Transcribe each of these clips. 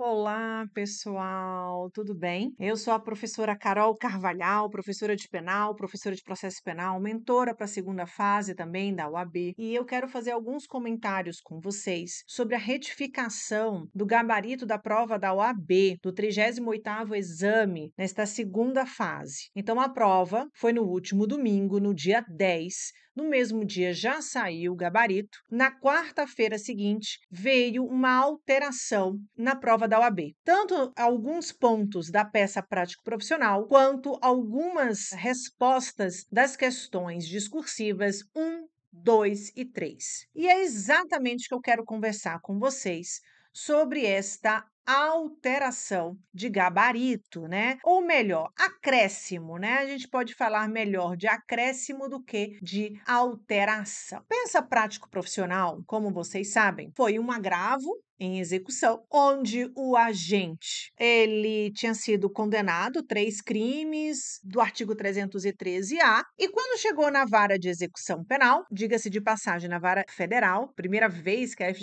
Olá, pessoal, tudo bem? Eu sou a professora Carol Carvalhal, professora de penal, professora de processo penal, mentora para a segunda fase também da UAB, e eu quero fazer alguns comentários com vocês sobre a retificação do gabarito da prova da OAB, do 38º exame, nesta segunda fase. Então, a prova foi no último domingo, no dia 10. No mesmo dia já saiu o gabarito. Na quarta-feira seguinte, veio uma alteração na prova da OAB. Tanto alguns pontos da peça prático-profissional, quanto algumas respostas das questões discursivas 1, 2 e 3. E é exatamente o que eu quero conversar com vocês sobre esta alteração de gabarito, né? Ou melhor, acréscimo, né? A gente pode falar melhor de acréscimo do que de alteração. Pensa prático profissional, como vocês sabem, foi um agravo em execução, onde o agente ele tinha sido condenado 3 crimes do artigo 313-A, e quando chegou na vara de execução penal, diga-se de passagem, na vara federal, primeira vez que a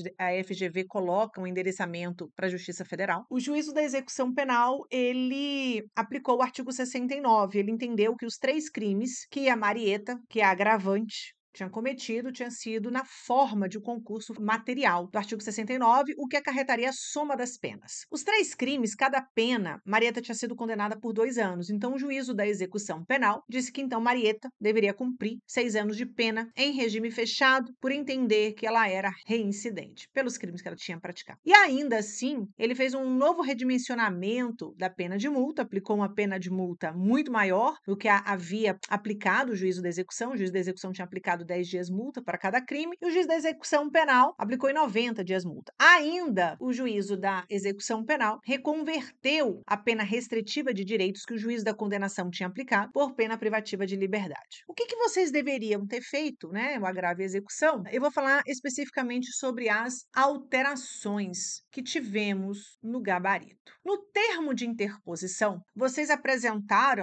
FGV coloca um endereçamento para a Justiça Federal, o juízo da execução penal, ele aplicou o artigo 69, ele entendeu que os 3 crimes que a Marieta, que é a agravante, tinha cometido, tinha sido na forma de um concurso material do artigo 69, o que acarretaria a soma das penas. Os 3 crimes, cada pena, Marieta tinha sido condenada por 2 anos. Então, o juízo da execução penal disse que, então, Marieta deveria cumprir 6 anos de pena em regime fechado por entender que ela era reincidente pelos crimes que ela tinha praticado. E ainda assim, ele fez um novo redimensionamento da pena de multa, aplicou uma pena de multa muito maior do que havia aplicado o juízo da execução. O juízo da execução tinha aplicado 10 dias multa para cada crime, e o juiz da execução penal aplicou em 90 dias multa. Ainda, o juízo da execução penal reconverteu a pena restritiva de direitos que o juiz da condenação tinha aplicado por pena privativa de liberdade. O que vocês deveriam ter feito, né? O agravo e execução. Eu vou falar especificamente sobre as alterações que tivemos no gabarito. No termo de interposição, vocês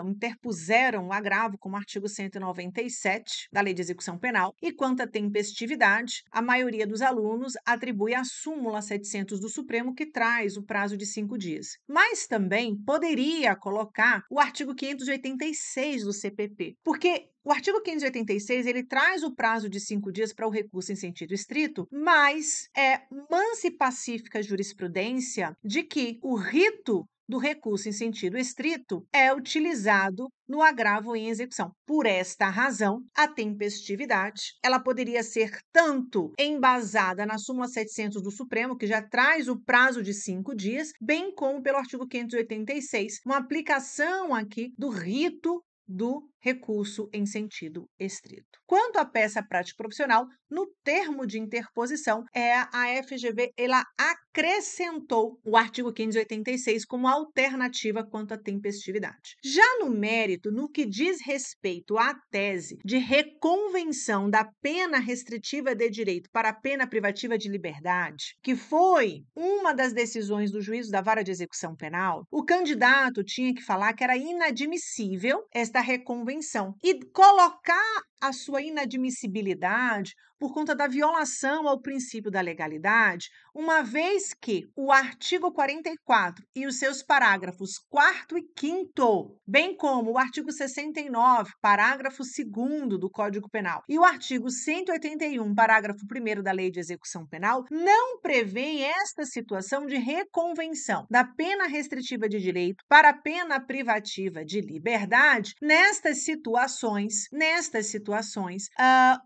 interpuseram o agravo como artigo 197 da Lei de Execução Penal, e quanto à tempestividade, a maioria dos alunos atribui a súmula 700 do Supremo, que traz o prazo de 5 dias. Mas também poderia colocar o artigo 586 do CPP, porque o artigo 586, ele traz o prazo de 5 dias para o recurso em sentido estrito, mas é mansa e pacífica jurisprudência de que o rito do recurso em sentido estrito é utilizado no agravo em execução. Por esta razão, a tempestividade, ela poderia ser tanto embasada na súmula 700 do Supremo, que já traz o prazo de 5 dias, bem como pelo artigo 586, uma aplicação aqui do rito do recurso em sentido estrito. Quanto à peça prática profissional, no termo de interposição, a FGV ela acrescentou o artigo 586 como alternativa quanto à tempestividade. Já no mérito, no que diz respeito à tese de reconvenção da pena restritiva de direito para a pena privativa de liberdade, que foi uma das decisões do juízo da vara de execução penal, o candidato tinha que falar que era inadmissível esta reconvenção e colocar a sua inadmissibilidade por conta da violação ao princípio da legalidade, uma vez que o artigo 44 e os seus parágrafos 4º e 5º, bem como o artigo 69, parágrafo 2º do Código Penal, e o artigo 181, parágrafo 1º da Lei de Execução Penal, não prevêem esta situação de reconvenção da pena restritiva de direito para a pena privativa de liberdade nestas situações,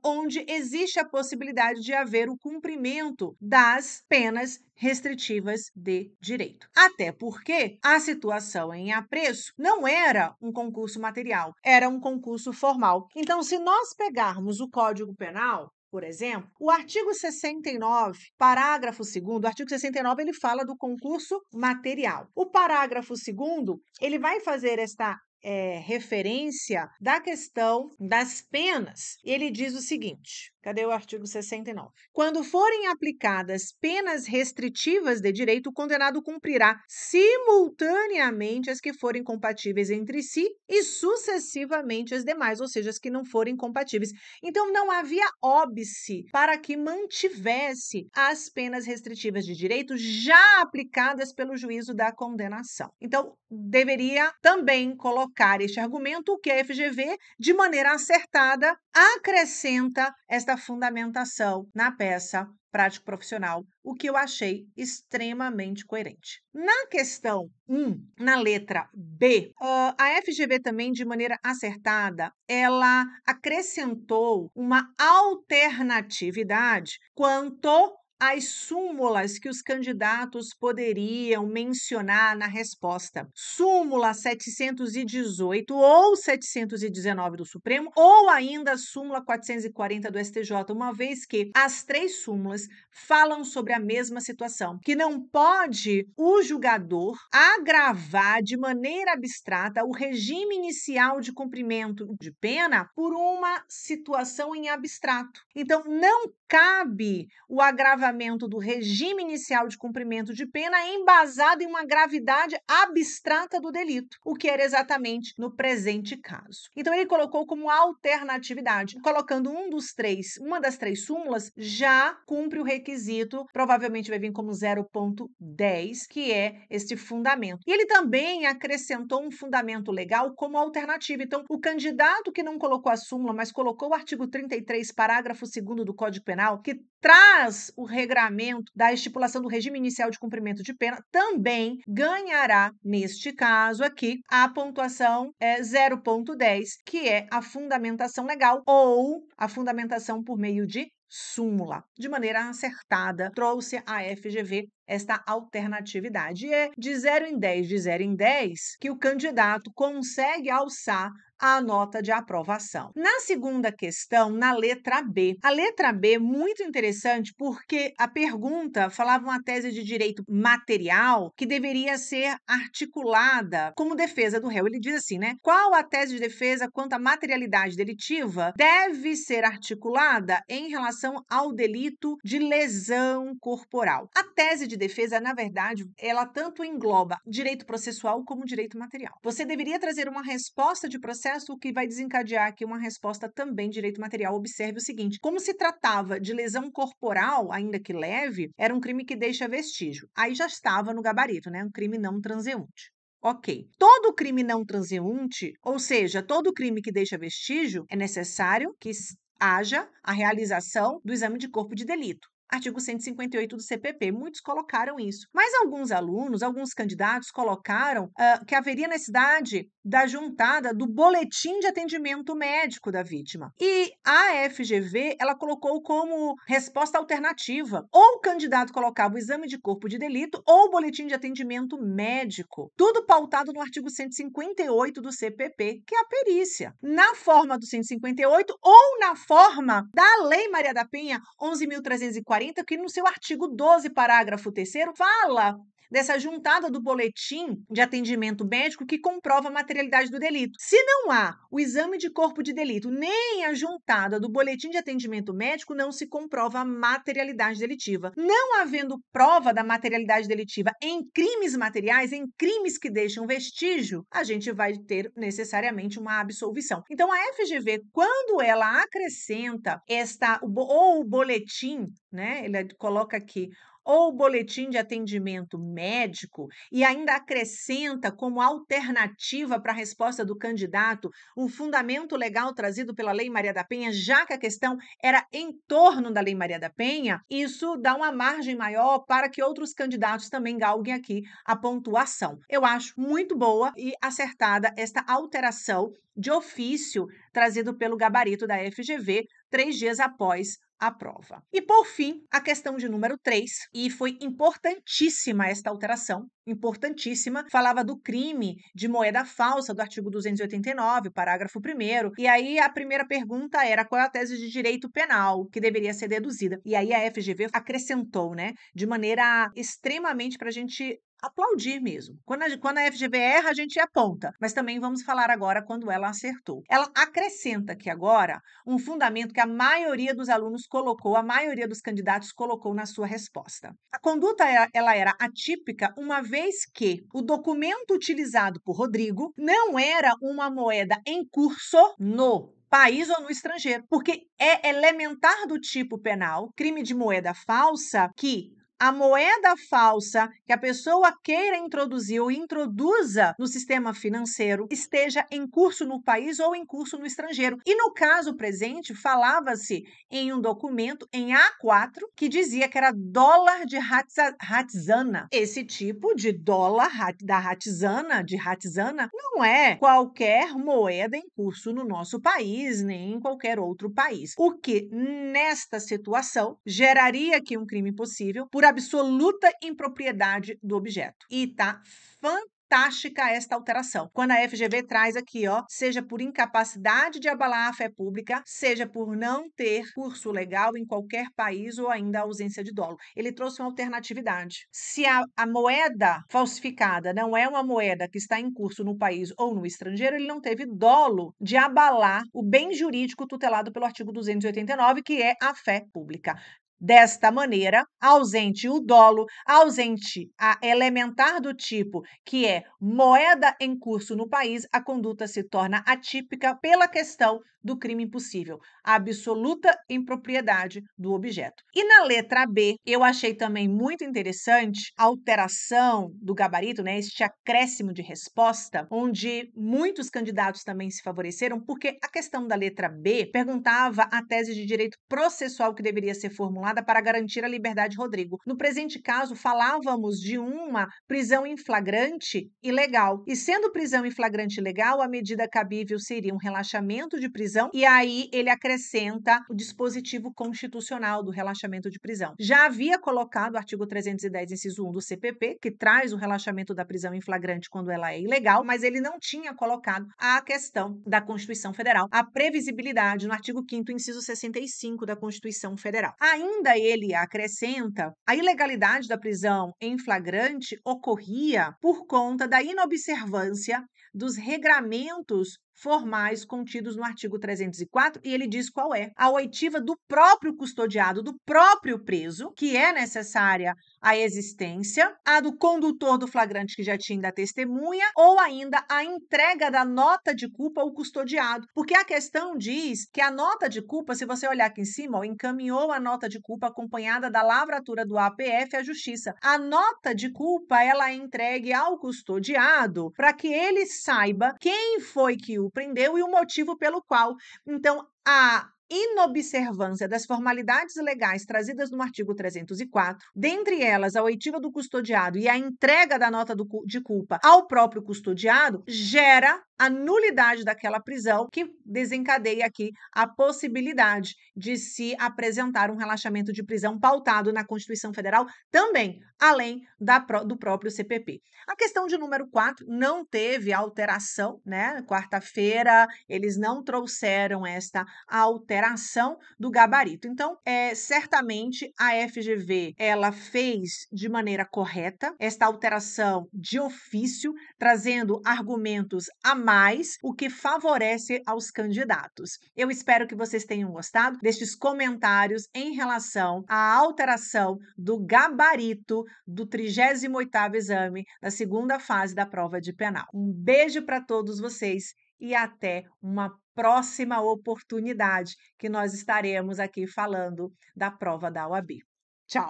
onde existe a possibilidade de haver o cumprimento das penas restritivas de direito. Até porque a situação em apreço não era um concurso material, era um concurso formal. Então, se nós pegarmos o Código Penal, por exemplo, o artigo 69, parágrafo 2º, o artigo 69 ele fala do concurso material. O parágrafo 2º, ele vai fazer esta referência da questão das penas. Ele diz o seguinte: Cadê o artigo 69? Quando forem aplicadas penas restritivas de direito, o condenado cumprirá simultaneamente as que forem compatíveis entre si e sucessivamente as demais, ou seja, as que não forem compatíveis. Então, não havia óbice para que mantivesse as penas restritivas de direito já aplicadas pelo juízo da condenação. Então, deveria também colocar este argumento que a FGV, de maneira acertada, acrescenta esta fundamentação na peça prático profissional, o que eu achei extremamente coerente. Na questão 1, na letra B, a FGV também, de maneira acertada, ela acrescentou uma alternatividade quanto às súmulas que os candidatos poderiam mencionar na resposta. Súmula 718 ou 719 do Supremo, ou ainda a súmula 440 do STJ, uma vez que as três súmulas falam sobre a mesma situação, que não pode o julgador agravar de maneira abstrata o regime inicial de cumprimento de pena por uma situação em abstrato. Então, não cabe o agravamento do regime inicial de cumprimento de pena embasado em uma gravidade abstrata do delito, o que era exatamente no presente caso. Então, ele colocou como alternatividade, colocando uma das três súmulas já cumpre o requisito, provavelmente vai vir como 0,10, que é este fundamento. E ele também acrescentou um fundamento legal como alternativa. Então, o candidato que não colocou a súmula, mas colocou o artigo 33, parágrafo 2º do Código Penal, que traz o regramento da estipulação do regime inicial de cumprimento de pena, também ganhará, neste caso aqui, a pontuação 0,10, que é a fundamentação legal ou a fundamentação por meio de súmula. De maneira acertada, trouxe a FGV esta alternatividade. E é de 0 em 10, que o candidato consegue alçar a nota de aprovação. Na segunda questão, na letra B. A letra B é muito interessante porque a pergunta falava uma tese de direito material que deveria ser articulada como defesa do réu. Ele diz assim, né? Qual a tese de defesa quanto à materialidade delitiva deve ser articulada em relação ao delito de lesão corporal? A tese de defesa, na verdade, ela tanto engloba direito processual como direito material. Você deveria trazer uma resposta de processo, o que vai desencadear aqui uma resposta também de direito material. Observe o seguinte: como se tratava de lesão corporal, ainda que leve, era um crime que deixa vestígio. Aí já estava no gabarito, né? Um crime não transeunte. Ok. Todo crime não transeunte, ou seja, todo crime que deixa vestígio, é necessário que haja a realização do exame de corpo de delito. Artigo 158 do CPP. Muitos colocaram isso. Mas alguns alunos, alguns candidatos colocaram que haveria necessidade da juntada do boletim de atendimento médico da vítima. E a FGV, ela colocou como resposta alternativa. Ou o candidato colocava o exame de corpo de delito ou o boletim de atendimento médico. Tudo pautado no artigo 158 do CPP, que é a perícia. Na forma do 158 ou na forma da Lei Maria da Penha 11.340, que no seu artigo 12, parágrafo 3º, fala dessa juntada do boletim de atendimento médico que comprova a materialidade do delito. Se não há o exame de corpo de delito, nem a juntada do boletim de atendimento médico, não se comprova a materialidade delitiva. Não havendo prova da materialidade delitiva em crimes materiais, em crimes que deixam vestígio, a gente vai ter necessariamente uma absolvição. Então, a FGV, quando ela acrescenta ou o boletim, né? Ele coloca aqui ou o boletim de atendimento médico e ainda acrescenta como alternativa para a resposta do candidato um fundamento legal trazido pela Lei Maria da Penha, já que a questão era em torno da Lei Maria da Penha, isso dá uma margem maior para que outros candidatos também galguem aqui a pontuação. Eu acho muito boa e acertada esta alteração de ofício trazido pelo gabarito da FGV 3 dias após a prova. E, por fim, a questão de número 3, e foi importantíssima esta alteração, importantíssima, falava do crime de moeda falsa, do artigo 289, parágrafo 1º, e aí a primeira pergunta era qual é a tese de direito penal que deveria ser deduzida. E aí a FGV acrescentou, né, de maneira extremamente para a gente aplaudir mesmo. Quando a FGV erra, a gente aponta, mas também vamos falar agora quando ela acertou. Ela acrescenta aqui agora um fundamento que a maioria dos alunos colocou, a maioria dos candidatos colocou na sua resposta. A conduta ela era atípica, uma vez que o documento utilizado por Rodrigo não era uma moeda em curso no país ou no estrangeiro, porque é elementar do tipo penal, crime de moeda falsa, que a moeda falsa que a pessoa queira introduzir ou introduza no sistema financeiro esteja em curso no país ou em curso no estrangeiro. E no caso presente, falava-se em um documento em A4 que dizia que era dólar de Hatzana. Esse tipo de dólar da Hatzana, não é qualquer moeda em curso no nosso país, nem em qualquer outro país. O que, nesta situação, geraria aqui um crime possível por absoluta impropriedade do objeto. E tá fantástica esta alteração. Quando a FGV traz aqui, ó, seja por incapacidade de abalar a fé pública, seja por não ter curso legal em qualquer país ou ainda a ausência de dolo. Ele trouxe uma alternatividade. Se a moeda falsificada não é uma moeda que está em curso no país ou no estrangeiro, ele não teve dolo de abalar o bem jurídico tutelado pelo artigo 289, que é a fé pública. Desta maneira, ausente o dolo, ausente a elementar do tipo que é moeda em curso no país, a conduta se torna atípica pela questão do crime impossível, a absoluta impropriedade do objeto. E na letra B, eu achei também muito interessante a alteração do gabarito, né, este acréscimo de resposta, onde muitos candidatos também se favoreceram, porque a questão da letra B perguntava a tese de direito processual que deveria ser formulada para garantir a liberdade de Rodrigo. No presente caso, falávamos de uma prisão em flagrante ilegal. E sendo prisão em flagrante ilegal, a medida cabível seria um relaxamento de prisão, e aí ele acrescenta o dispositivo constitucional do relaxamento de prisão. Já havia colocado o artigo 310, inciso 1 do CPP, que traz o relaxamento da prisão em flagrante quando ela é ilegal, mas ele não tinha colocado a questão da Constituição Federal, a previsibilidade no artigo 5º, inciso 65 da Constituição Federal. Ainda ele acrescenta, a ilegalidade da prisão em flagrante ocorria por conta da inobservância dos regramentos formais contidos no artigo 304, e ele diz qual é: a oitiva do próprio custodiado, do próprio preso, que é necessária a existência, a do condutor do flagrante que já tinha da testemunha, ou ainda a entrega da nota de culpa ao custodiado. Porque a questão diz que a nota de culpa, se você olhar aqui em cima, ó, encaminhou a nota de culpa acompanhada da lavratura do APF à Justiça. A nota de culpa, ela é entregue ao custodiado para que ele saiba quem foi que o prendeu e o motivo pelo qual. Então, a inobservância das formalidades legais trazidas no artigo 304, dentre elas a oitiva do custodiado e a entrega da nota de culpa ao próprio custodiado, gera a nulidade daquela prisão, que desencadeia aqui a possibilidade de se apresentar um relaxamento de prisão pautado na Constituição Federal também, além do próprio CPP. A questão de número 4 não teve alteração, né? Quarta-feira eles não trouxeram esta alteração do gabarito. Então, certamente a FGV ela fez de maneira correta esta alteração de ofício, trazendo argumentos a mais, o que favorece aos candidatos. Eu espero que vocês tenham gostado destes comentários em relação à alteração do gabarito do 38º exame da segunda fase da prova de penal. Um beijo para todos vocês e até uma próxima oportunidade que nós estaremos aqui falando da prova da OAB. Tchau!